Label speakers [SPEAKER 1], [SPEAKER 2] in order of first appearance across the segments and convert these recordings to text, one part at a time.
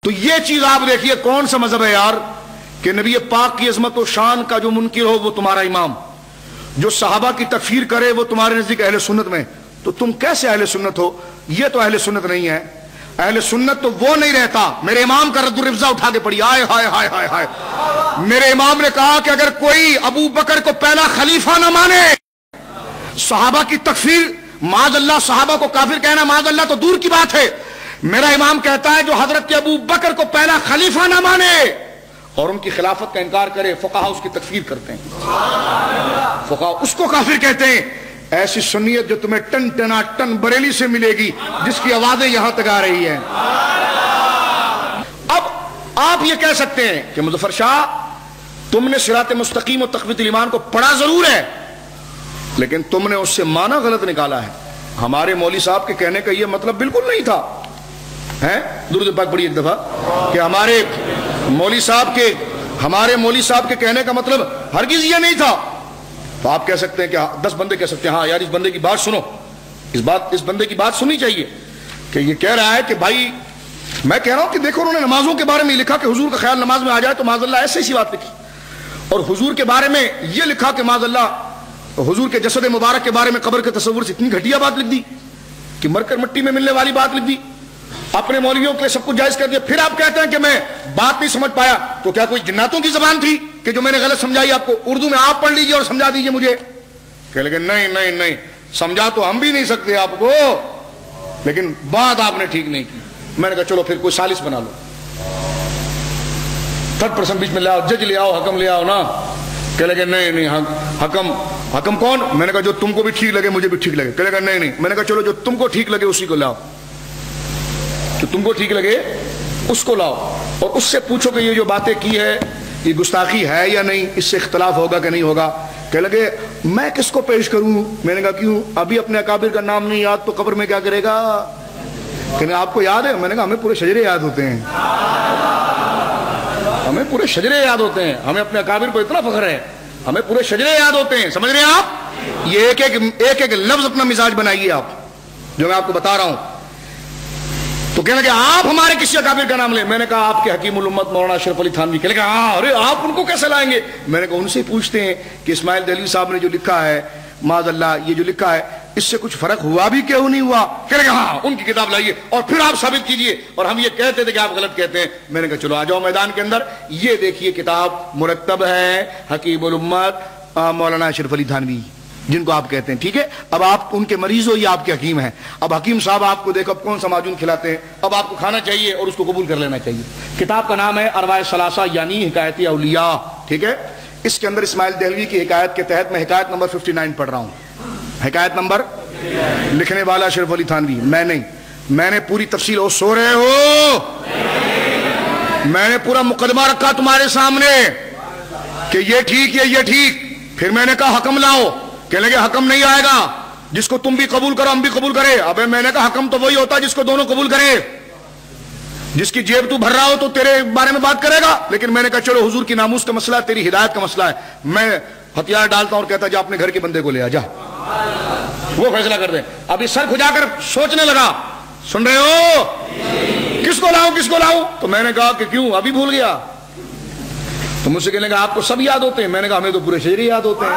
[SPEAKER 1] تو یہ چیز آپ دیکھیے کون سا مذہب ہے یار کہ نبی پاک کی عظمت و شان کا جو منکر ہو وہ تمہارا امام، جو صحابہ کی تکفیر کرے وہ تمہارے نزدیک اہل سنت میں، تو تم کیسے اہل سنت ہو؟ یہ تو اہل سنت نہیں ہے۔ اہل سنت تو وہ نہیں رہتا۔ میرے امام کا رد الرفضہ اٹھا کے پڑھی، آئے ہائے ہائے ہائے ہائے، میرے امام نے کہا کہ اگر کوئی ابو بکر کو پہلا خلیفہ نہ مانے، صحابہ کی تکفیر، معاذ اللہ صحابہ کو کافر کہنا معاذ اللہ تو دور کی بات ہے، میرا امام کہتا ہے جو حضرت کے ابو بکر کو پہلا خلیفہ نہ مانے اور ان کی خلافت کا انکار کرے، فقہا اس کی تکفیر کرتے ہیں، فقہا اس کو کافر کہتے ہیں۔ ایسی سنیت جو تمہیں ٹن ٹنا ٹن بریلی سے ملے گی، جس کی آوازیں یہاں تک آ رہی ہیں۔ اب آپ یہ کہہ سکتے ہیں کہ مظفر شاہ تم نے صراط مستقیم و تقویت الایمان کو پڑھا ضرور ہے، لیکن تم نے اس سے معنی غلط نکالا ہے۔ ہمارے مولوی صاحب کے کہنے کا یہ مطلب بالکل نہیں تھا، درود پاک پڑھی ایک دفعہ، کہ ہمارے مولوی صاحب کے کہنے کا مطلب ہرگز یہ نہیں تھا۔ تو آپ کہہ سکتے ہیں کہ 10 بندے کہہ سکتے ہیں ہاں یار اس بندے کی بات سنو، اس بندے کی بات سننی چاہیے کہ یہ کہہ رہا ہے کہ بھائی میں کہہ رہا ہوں کہ دیکھو انہوں نے نمازوں کے بارے میں لکھا کہ حضور کا خیال نماز میں آ جائے تو معاذ اللہ ایسے ہی بات لکھی، اور حضور کے بارے میں یہ لکھا کہ معاذ اللہ حضور کے جسد مبارک کے بارے میں قبر کے تصور سے اتنی گھٹیا بات لکھ دی کہ مر کر مٹی میں ملنے والی بات لکھ دی، اپنے مولویوں کے لیے سب کچھ جائز کر دیا۔ پھر آپ کہتے ہیں کہ میں بات نہیں سمجھ پایا، تو کیا کوئی جناتوں کی زبان تھی کہ جو میں نے غلط سمجھائی آپ کو؟ اردو میں آپ پڑھ لیجئے اور سمجھا دیجئے مجھے۔ کہ لیکن نہیں سمجھا تو ہم بھی نہیں سکتے آپ کو، لیکن بات آپ نے ٹھیک نہیں کی۔ میں نے کہا چلو پھر کوئی ثالث بنا لو، 3rd پرسن بیچ میں لے آؤ، جج لے آؤ، حکم لے آؤ نا۔ کہ لیکن نہیں حکم کون؟ میں نے کہا جو تم کو بھی ٹھیک لگے مجھے بھی ٹھیک لگے۔ کہ لیکن نہیں، میں نے کہا چلو جو تم کو ٹھیک لگے اسی کو لاؤ، جو تم کو ٹھیک لگے اس کو لاؤ، اور اس سے پوچھو کہ یہ جو باتیں کی ہے یہ گستاخی ہے یا نہیں، اس سے اختلاف ہوگا کہ نہیں ہوگا۔ کہ لگے میں کس کو پیش کروں؟ میں نے کہا کیوں؟ ابھی اپنے اکابر کا نام نہیں یاد تو قبر میں کیا کرے گا؟ کہ آپ کو یاد ہے؟ میں نے کہا ہمیں پورے شجرے یاد ہوتے ہیں، ہمیں پورے شجرے یاد ہوتے ہیں، ہمیں اپنے اکابر پر اتنا فخر ہے، ہمیں پورے شجرے یاد ہوتے ہیں۔ سمجھ رہے ہیں آپ؟ یہ ایک لفظ اپنا مزاج بنائیے آپ، جو میں آپ کو بتا رہا ہوں۔ تو کہنے لگے آپ ہمارے کسی اکابر کا نام لیں۔ میں نے کہا آپ کے حکیم الامت مولانا اشرف علی تھانوی۔ کہنے لگے ہاں، ارے آپ ان کو کیسے لائیں گے؟ میں نے کہا ان سے پوچھتے ہیں کہ اسماعیل دہلوی صاحب نے جو لکھا ہے معاذ اللہ یہ جو لکھا ہے اس سے کچھ فرق ہوا بھی کیوں نہیں ہوا؟ کہنے لگے ہاں ان کی کتاب لائیے اور پھر آپ ثابت کیجئے، اور ہم یہ کہتے تھے کہ آپ غلط کہتے ہیں۔ میں نے کہا چلو آ جاؤ میدان کے اندر، یہ دیکھیے کتاب مرتب ہے حکیم الامت مولانا اشرف علی تھانوی جن کو آپ کہتے ہیں، ٹھیک ہے؟ اب آپ ان کے مریض ہو یا آپ کے حکیم ہیں، اب حکیم صاحب آپ کو دیکھو اب کون سا معجون کھلاتے ہیں، اب آپ کو کھانا چاہیے اور اس کو قبول کر لینا چاہیے۔ کتاب کا نام ہے ارواح ثلاثہ یعنی حکایت اولیاء، ٹھیک ہے؟ اس کے اندر اسماعیل دہلوی کی حکایت کے تحت میں حکایت نمبر 59 پڑھ رہا ہوں۔ حکایت نمبر لکھنے والا اشرف علی تھانوی، میں نہیں، میں نے پوری تفصیل، او سو رہے ہو؟ میں نے پورا مقدمہ رکھا تمہارے سامنے کہ یہ ٹھیک یہ ٹھیک، پھر میں نے کہا حکم لاؤ۔ کہنے لگے حکم نہیں آئے گا جس کو تم بھی قبول کرو ہم بھی قبول کرے۔ ابے میں نے کہا حکم تو وہی ہوتا ہے جس کو دونوں قبول کرے، جس کی جیب تو بھر رہا ہو تو تیرے بارے میں بات کرے گا۔ لیکن میں نے کہا چلو حضور کی ناموس کا مسئلہ ہے، تیری ہدایت کا مسئلہ ہے، میں ہتھیار ڈالتا ہوں اور کہتا جا اپنے گھر کے بندے کو لے آ، جا وہ فیصلہ کر دیں۔ ابھی سر کھجا کر سوچنے لگا، سن رہے ہو؟ کس کو لاؤں؟ تو میں نے کہا کہ کیوں ابھی بھول گیا؟ تو مجھ سے کہنے لگا آپ کو سب یاد ہوتے ہیں؟ میں نے کہا ہمیں تو پورے شجرے یاد ہوتے ہیں۔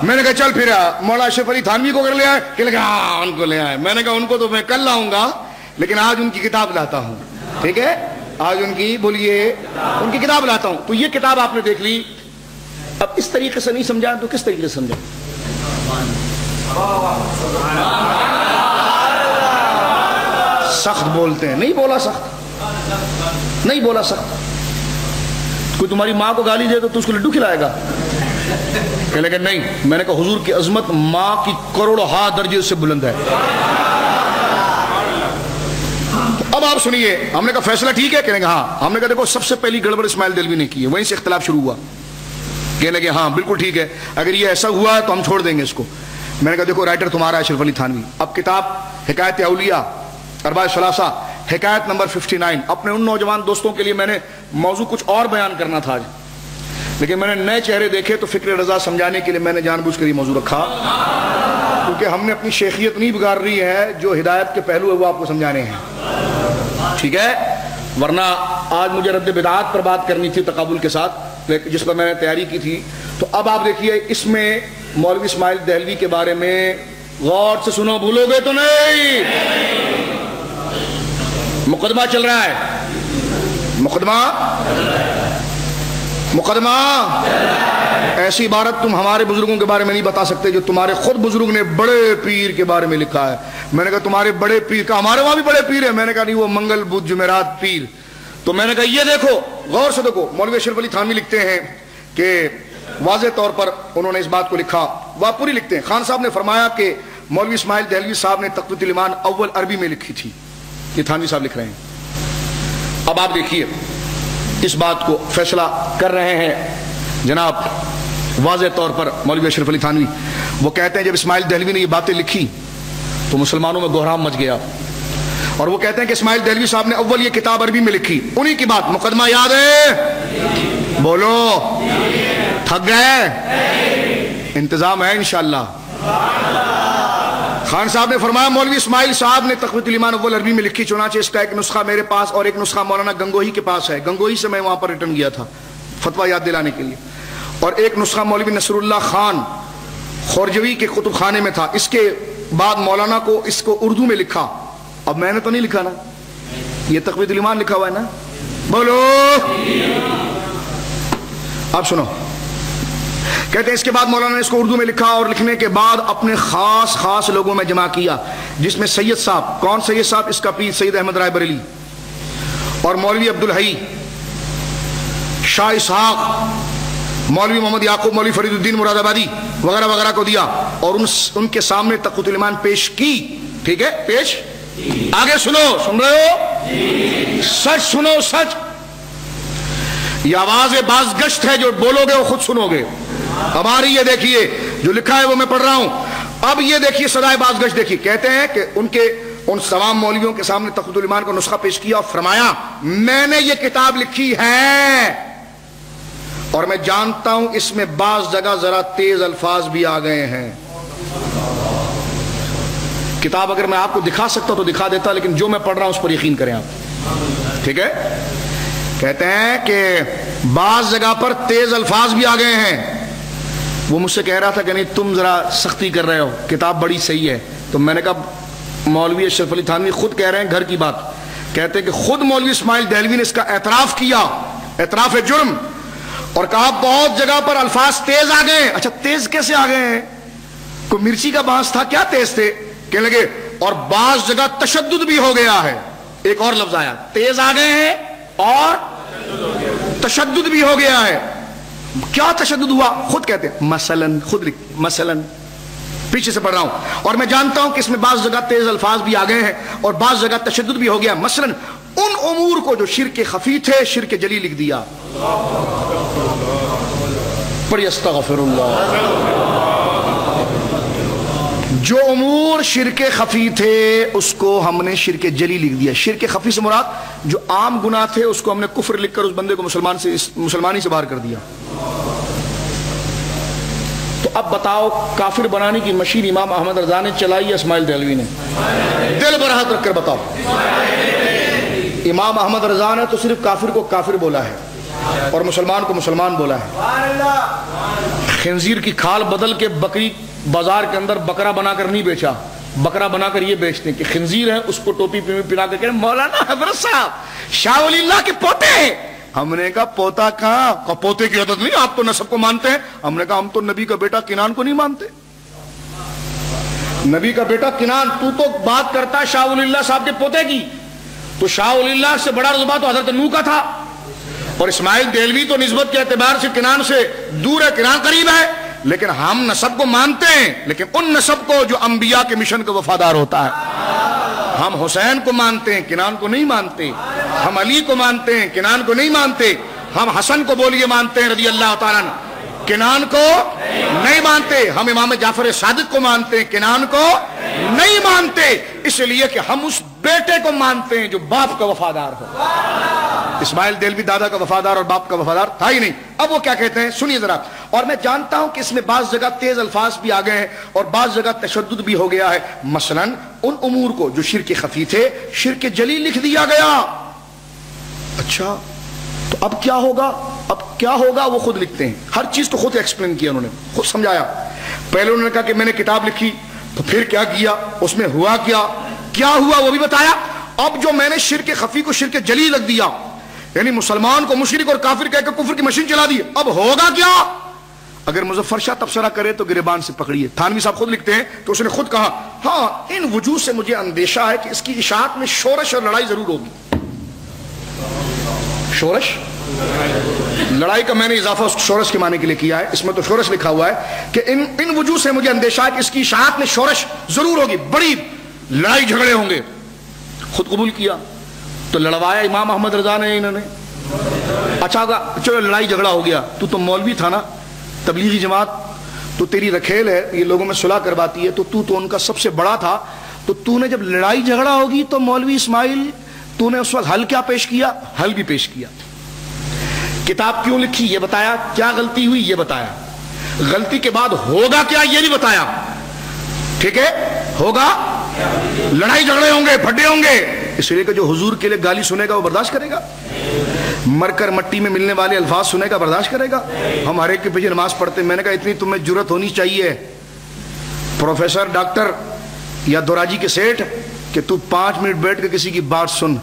[SPEAKER 1] میں نے کہا چل پھر مولانا اشرف علی تھانوی کو کر لے آئے؟ کہ لگا ہاں ان کو لے آئے۔ میں نے کہا ان کو تو میں کل لاؤں گا، لیکن آج ان کی کتاب لاتا ہوں، ٹھیک ہے؟ آج ان کی بولیے ان کی کتاب لاتا ہوں۔ تو یہ کتاب آپ نے دیکھ لی، اب اس طریقے سے نہیں سمجھا تو کس طریقے سے سمجھا؟ سخت بولتے ہیں، نہیں بولا سخت۔ کوئی تمہاری ماں کو گالی دے تو اس کو لڈو کھلائے گا؟ کہ لیکن نہیں، میں نے کہا حضور کی عظمت ماں کی کروڑہا درجے سے بلند ہے۔ اب آپ سنیے، ہم نے کہا فیصلہ ٹھیک ہے؟ کہنے گا ہاں۔ ہم نے کہا دیکھو سب سے پہلی گڑبڑ اسماعیل دہلوی نے کی ہے، وہیں سے اختلاف شروع ہوا۔ کہنے لگے ہاں بالکل ٹھیک ہے، اگر یہ ایسا ہوا تو ہم چھوڑ دیں گے اس کو۔ میں نے کہا دیکھو رائٹر تمہارا اشرف علی تھانوی، اب کتاب حکایت اولیاء اربع ثلاثہ حکایت نمبر 59، اپنے ان نوجوان دوستوں کے لیے میں نے موضوع کچھ اور بیان کرنا تھا آج، لیکن میں نے نئے چہرے دیکھے تو فکر رضا سمجھانے کے لیے میں نے جان بوجھ کر یہ موضوع رکھا، کیونکہ ہم نے اپنی شیخیت نہیں بگاڑ رہی ہے، جو ہدایت کے پہلو ہے وہ آپ کو سمجھانے ہیں، ٹھیک ہے؟ ورنہ آج مجھے رد بدعات پر بات کرنی تھی تقابل کے ساتھ، جس پر میں نے تیاری کی تھی. تو اب آپ دیکھیے اس میں مولوی اسماعیل دہلوی کے بارے میں غور سے سنو، بھولو گے تو نہیں. مقدمہ چل رہا ہے، مقدمہ. ایسی عبارت تم ہمارے بزرگوں کے بارے میں نہیں بتا سکتے جو تمہارے خود بزرگ نے بڑے پیر کے بارے میں لکھا ہے. میں نے کہا تمہارے بڑے پیر کا، ہمارے وہاں بھی بڑے پیر ہیں. میں نے کہا نہیں، وہ منگل بدھ جمعرات پیر. تو میں نے کہا یہ دیکھو، غور سے دیکھو. مولوی اشرف علی تھانوی لکھتے ہیں کہ واضح طور پر انہوں نے اس بات کو لکھا، وہ پوری لکھتے ہیں. خان صاحب نے فرمایا کہ مولوی اسماعیل دہلوی صاحب نے تقویۃ الایمان اول عربی میں لکھی تھی. یہ تھانوی صاحب لکھ رہے ہیں. اب آپ دیکھیے اس بات کو فیصلہ کر رہے ہیں جناب واضح طور پر مولوی اشرف علی تھانوی. وہ کہتے ہیں جب اسماعیل دہلوی نے یہ باتیں لکھی تو مسلمانوں میں گہرام مچ گیا. اور وہ کہتے ہیں کہ اسماعیل دہلوی صاحب نے اول یہ کتاب عربی میں لکھی. انہی کی بات. مقدمہ یاد ہے؟ بولو. تھک گئے؟ انتظام ہے انشاءاللہ. خان صاحب نے فرمایا مولوی اسماعیل صاحب نے تقویۃ الایمان اول عربی میں لکھی، چنانچہ اس کا ایک نسخہ میرے پاس اور ایک نسخہ مولانا گنگوہی کے پاس ہے. گنگوہی سے میں وہاں پر ریٹرن گیا تھا فتویٰ یاد دلانے کے لیے. اور ایک نسخہ مولوی نصر اللہ خان خورجوی کے کتب خانے میں تھا. اس کے بعد مولانا کو اس کو اردو میں لکھا. اب میں نے تو نہیں لکھا نا، یہ تقویۃ الایمان لکھا ہوا ہے نا. بولو. اب سنو، کہتے ہیں اس کے بعد مولانا نے اس کو اردو میں لکھا اور لکھنے کے بعد اپنے خاص لوگوں میں جمع کیا، جس میں سید صاحب. کون سید صاحب؟ اس کا پیر سید احمد رائے بریلی، اور مولوی عبدالحی، شاہ اسحاق، مولوی محمد یعقوب، مولوی فرید الدین مراد آبادی وغیرہ وغیرہ کو دیا اور ان کے سامنے تقویۃ الایمان پیش کی. ٹھیک ہے، پیش. آگے سنو، سن رہے ہو؟ سچ سنو، سچ. یہ آواز بازگشت ہے، جو بولو گے وہ خود سنو گے. اب آ رہی ہے، دیکھیے جو لکھا ہے وہ میں پڑھ رہا ہوں. اب یہ دیکھیے سدائے بازگشت دیکھیے. کہتے ہیں کہ ان تمام مولویوں کے سامنے تقویۃ الایمان کا نسخہ پیش کیا اور فرمایا میں نے یہ کتاب لکھی ہے اور میں جانتا ہوں اس میں بعض جگہ ذرا تیز الفاظ بھی آ گئے ہیں. کتاب اگر میں آپ کو دکھا سکتا تو دکھا دیتا، لیکن جو میں پڑھ رہا ہوں اس پر یقین کریں آپ. ٹھیک ہے. کہتے ہیں کہ بعض جگہ پر تیز الفاظ بھی آ گئے ہیں. وہ مجھ سے کہہ رہا تھا کہ نہیں تم ذرا سختی کر رہے ہو، کتاب بڑی صحیح ہے. تو میں نے کہا مولوی اشرف علی تھانوی خود کہہ رہے ہیں گھر کی بات. کہتے ہیں کہ خود مولوی اسماعیل دہلوی نے اس کا اعتراف کیا، اعتراف جرم، اور کہا بہت جگہ پر الفاظ تیز آ گئے. اچھا تیز کیسے آ گئے ہیں؟ کوئی مرچی کا بانس تھا کیا تیز تھے؟ کہنے لگے اور بعض جگہ تشدد بھی ہو گیا ہے. ایک اور لفظ آیا، تیز آ گئے ہیں اور تشدد بھی ہو گیا ہے. کیا تشدد ہوا؟ خود کہتے ہیں مثلاً، خود لکھ مثلاً، پیچھے سے پڑھ رہا ہوں، اور میں جانتا ہوں کہ اس میں بعض جگہ تیز الفاظ بھی آ گئے ہیں اور بعض جگہ تشدد بھی ہو گیا. مثلاً ان امور کو جو شرک خفی تھے شرک جلی لکھ دیا. پڑھی استغفر اللہ. جو امور شرک خفی تھے اس کو ہم نے شرک جلی لکھ دیا. شرک خفی سے مراد جو عام گناہ تھے اس کو ہم نے کفر لکھ کر اس بندے کو مسلمانی سے باہر کر دیا. تو اب بتاؤ کافر بنانے کی مشین امام احمد رضا نے چلائی ہے اسماعیل دہلوی نے؟ دل پر ہاتھ رکھ کر بتاؤ. امام احمد رضا نے تو صرف کافر کو کافر بولا ہے اور مسلمان کو مسلمان بولا ہے. خنزیر کی کھال بدل کے بکری بازار کے اندر بکرا بنا کر نہیں بیچا، بکرا بنا کر یہ بیچتے ہیں کہ خنزیر ہے اس کو ٹوپی پلا کر مولانا حضرت صاحب شاہ ولی اللہ کے پوتے ہیں. ہم نے کہا پوتا کہاں؟ پوتے کی عادت نہیں، آپ تو نسب کو مانتے ہیں. ہم نے کہا ہم تو نبی کا بیٹا کنان کو نہیں مانتے. نبی کا بیٹا کنان، تو بات کرتا ہے شاہ ولی اللہ صاحب کے پوتے کی. تو شاہ ولی اللہ سے بڑا رتبہ تو حضرت نوح کا تھا، اور اسماعیل دہلوی تو نسبت کے اعتبار سے کنان سے دور ہے، کنان قریب ہے. لیکن ہم نسب کو مانتے ہیں، لیکن ان نسب کو جو انبیاء کے مشن کو وفادار ہوتا ہے. ہم حسین کو مانتے ہیں، کنان کو نہیں مانتے. ہم علی کو مانتے ہیں، کنان کو نہیں مانتے. ہم حسن کو بولیے مانتے ہیں رضی اللہ تعالیٰ عنہ، کنان کو نہیں مانتے. ہم امام جعفر صادق کو مانتے ہیں، کنان کو نہیں مانتے. اس لیے کہ ہم اس بیٹے کو مانتے ہیں جو باپ کا وفادار ہو. اسماعیل دہلوی دادا کا وفادار اور باپ کا وفادار تھا ہی نہیں. اب وہ کیا کہتے ہیں سنیے ذرا. اور میں جانتا ہوں کہ اس میں بعض جگہ تیز الفاظ بھی آ گئے ہیں اور بعض جگہ تشدد بھی ہو گیا ہے. مثلا ان امور کو جو شرک خفی تھے شرک جلی لکھ دیا گیا. اچھا تو اب کیا ہوگا؟ اب کیا ہوگا وہ خود لکھتے ہیں، ہر چیز کو خود ایکسپلین کیا انہوں نے، خود سمجھایا۔ پہلے انہوں نے کہا کہ میں نے کتاب لکھی، تو پھر کیا کیا، اس میں ہوا کیا ہوا وہ بھی بتایا۔ اب جو میں نے شرک خفی کو شرک جلی لگ دیا، یعنی مسلمان کو مشرک اور کافر کہہ کر کفر کی مشین چلا دی، اب ہوگا کیا؟ اگر مظفر شاہ تبصرہ کرے تو گریبان سے پکڑیے۔ تھانوی صاحب خود لکھتے ہیں کہ اس نے خود کہا ہاں ان وجوہ سے مجھے اندیشہ ہے کہ اس کی اشاعت میں شورش اور لڑائی ضرور ہوگی۔ شورش لڑائی کا میں نے اضافہ شورش کے معنی کے لیے کیا ہے، اس میں تو شورش لکھا ہوا ہے کہ ان وجوہ سے مجھے اندیشہ ہے کہ اس کی اشاعت میں شورش ضرور ہوگی، بڑی لڑائی جھگڑے ہوں گے۔ خود قبول کیا تو لڑوایا امام احمد رضا نے انہوں نے۔ اچھا چلو لڑائی جھگڑا ہو گیا، تو مولوی تھا نا، تبلیغی جماعت تو تیری رکھیل ہے، یہ لوگوں میں صلح کرواتی ہے، تو ان کا سب سے بڑا تھا، تو نے جب لڑائی جھگڑا ہوگی تو مولوی اسماعیل تو نے اس وقت حل کیا پیش کیا؟ حل بھی پیش کیا۔ کتاب کیوں لکھی یہ بتایا، کیا غلطی ہوئی یہ بتایا، غلطی کے بعد ہوگا کیا یہ بھی بتایا۔ ٹھیک ہے، ہوگا لڑائی جھگڑے ہوں گے، پھڈے ہوں گے، اس لیے کہ جو حضور کے لیے گالی سنے گا وہ برداشت کرے گا؟ مر کر مٹی میں ملنے والے الفاظ سنے گا، برداشت کرے گا؟ ہم ہر ایک کے پیچھے نماز پڑھتے ہیں، میں نے کہا اتنی تمہیں جرت ہونی چاہیے پروفیسر ڈاکٹر یا دوراجی کے سیٹھ کہ تو 5 منٹ بیٹھ کے کسی کی بات سن۔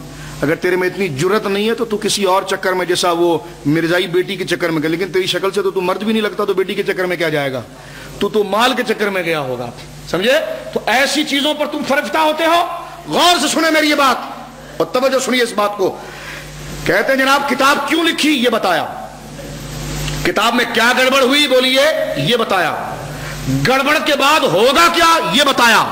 [SPEAKER 1] اگر تیرے میں اتنی جرت نہیں ہے تو کسی اور چکر میں، جیسا وہ مرزائی بیٹی کے چکر میں گیا، لیکن تیری شکل سے تو مرد بھی نہیں لگتا، تو بیٹی کے چکر میں کیا جائے گا؟ تو مال کے چکر میں گیا ہوگا، سمجھے؟ تو ایسی چیزوں پر تم فرفتہ ہوتے ہو۔ غور سے سنیں میری یہ بات اور توجہ سنیے اس بات کو۔ کہتے ہیں جناب کتاب کیوں لکھی یہ بتایا، کتاب میں کیا گڑبڑ ہوئی بولیے یہ بتایا، گڑبڑ کے بعد ہوگا کیا یہ بتایا،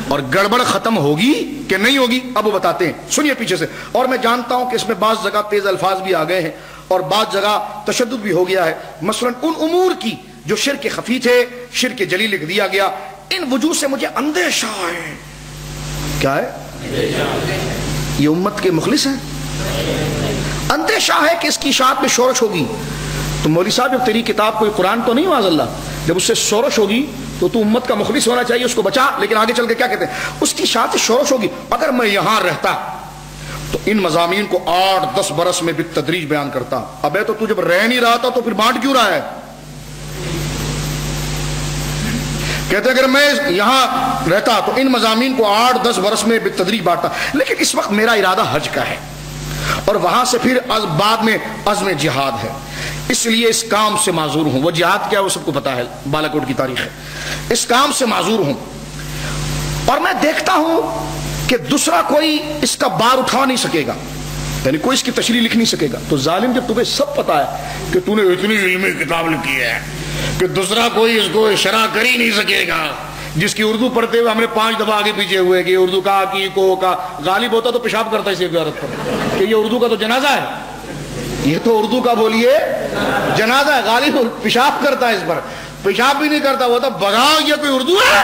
[SPEAKER 1] اور گڑبڑ ختم ہوگی کہ نہیں ہوگی اب وہ بتاتے ہیں۔ سنیے پیچھے سے، اور میں جانتا ہوں کہ اس میں بعض جگہ تیز الفاظ بھی آ گئے ہیں اور بعض جگہ تشدد بھی ہو گیا ہے، مثلا ان امور کی جو شرک خفی تھے شرک جلی لکھ دیا گیا۔ ان وجوہ سے مجھے اندیشہ ہے۔ کیا ہے؟ یہ امت کے مخلص ہیں، اندیشہ ہے کہ اس کی اشاعت میں شورش ہوگی۔ تو مولوی صاحب جب تیری کتاب کوئی قرآن تو نہیں معاذ اللہ، جب اس سے شورش ہوگی تو امت کا مخلص ہونا چاہیے، اس کو بچا۔ لیکن آگے چل کے کیا کہتے ہیں، اس کی اشاعت سے شورش ہوگی۔ اگر میں یہاں رہتا تو ان مضامین کو 8-10 برس میں بالتدریج بیان کرتا۔ ابے تو جب رہ نہیں رہا تھا تو پھر بانٹ کیوں رہا ہے؟ کہتے اگر میں یہاں رہتا تو ان مضامین کو 8-10 برس میں بالتدریج بانٹتا، لیکن اس وقت میرا ارادہ حج کا ہے اور وہاں سے پھر بعد میں عزم جہاد ہے، اس لیے اس کام سے معذور ہوں۔ وہ جہاد کیا ہے وہ سب کو پتا ہے، بالاکوٹ کی تاریخ ہے۔ اس کام سے معذور ہوں اور میں دیکھتا ہوں کہ دوسرا کوئی اس کا بار اٹھا نہیں سکے گا، یعنی کوئی اس کی تشریح لکھ نہیں سکے گا۔ تو ظالم جب تمہیں سب پتا ہے کہ تو نے اتنی علمی کتاب لکھی ہے کہ دوسرا کوئی اس کو شرح کر ہی نہیں سکے گا، جس کی اردو پڑھتے ہوئے ہم نے 5 دفعہ آگے پیچھے ہوئے کہ اردو کا کی کو کا غالب ہوتا تو پیشاب کرتا ہے اس عبارت پر کہ یہ اردو کا تو جنازہ ہے، یہ تو اردو کا بولیے جنازہ ہے، غالب پیشاب کرتا ہے اس پر، پیشاب بھی نہیں کرتا، وہ تو بگا یہ کوئی اردو ہے؟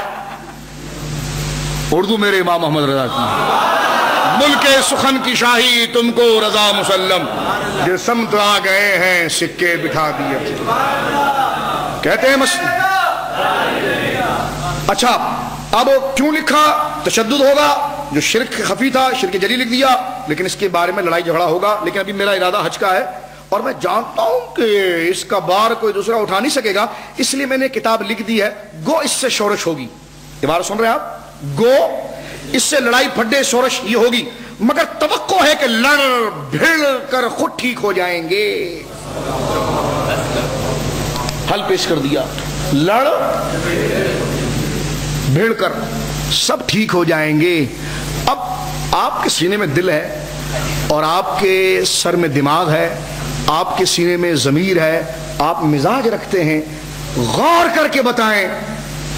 [SPEAKER 1] اردو میرے امام محمد رضا کی، ملک سخن کی شاہی تم کو رضا مسلم، جو سمت آ گئے ہیں سکے بٹھا دیے۔ کہتے ہیں اچھا اب کیوں لکھا؟ تشدد ہوگا، جو شرک خفی تھا شرک جلی لکھ دیا، لیکن اس کے بارے میں لڑائی جھگڑا ہوگا، لیکن ابھی میرا ارادہ حج کا ہے اور میں جانتا ہوں کہ اس کا بار کوئی دوسرا اٹھا نہیں سکے گا، اس لیے میں نے کتاب لکھ دی ہے، گو اس سے شورش ہوگی۔ عبارت سن رہے ہیں آپ؟ گو اس سے لڑائی پھڈے شورش یہ ہوگی، مگر توقع ہے کہ لڑ بھیڑ کر خود ٹھیک ہو جائیں گے۔ حل پیش کر دیا، لڑ بھیڑ کر سب ٹھیک ہو جائیں گے۔ اب آپ کے سینے میں دل ہے اور آپ کے سر میں دماغ ہے، آپ کے سینے میں ضمیر ہے، آپ مزاج رکھتے ہیں، غور کر کے بتائیں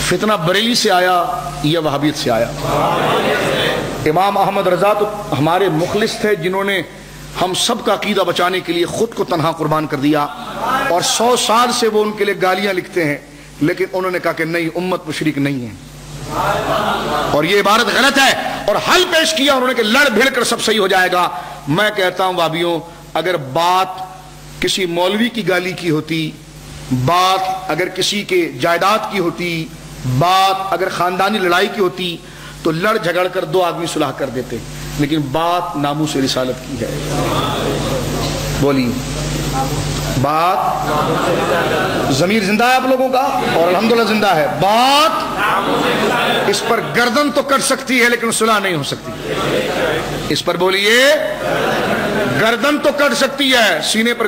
[SPEAKER 1] فتنہ بریلی سے آیا یا وہابیت سے آیا؟ امام احمد رضا تو ہمارے مخلص تھے، جنہوں نے ہم سب کا عقیدہ بچانے کے لیے خود کو تنہا قربان کر دیا، اور 100 سال سے وہ ان کے لیے گالیاں لکھتے ہیں، لیکن انہوں نے کہا کہ نہیں، امت مشرک نہیں ہے اور یہ عبارت غلط ہے، اور حل پیش کیا انہوں نے کہ لڑ بھیڑ کر سب صحیح ہو جائے گا۔ میں کہتا ہوں وہابیوں، اگر بات کسی مولوی کی گالی کی ہوتی، بات اگر کسی کے جائیداد کی ہوتی، بات اگر خاندانی لڑائی کی ہوتی تو لڑ جھگڑ کر 2 آدمی صلح کر دیتے، لیکن بات ناموس رسالت کی ہے۔ بولیے بات ضمیر زندہ ہے آپ لوگوں کا اور الحمدللہ زندہ ہے. بات اس پر گردن تو کٹ سکتی ہے لیکن صلح نہیں ہو سکتی. اس پر بولیے گردن تو کٹ سکتی ہے, سینے پر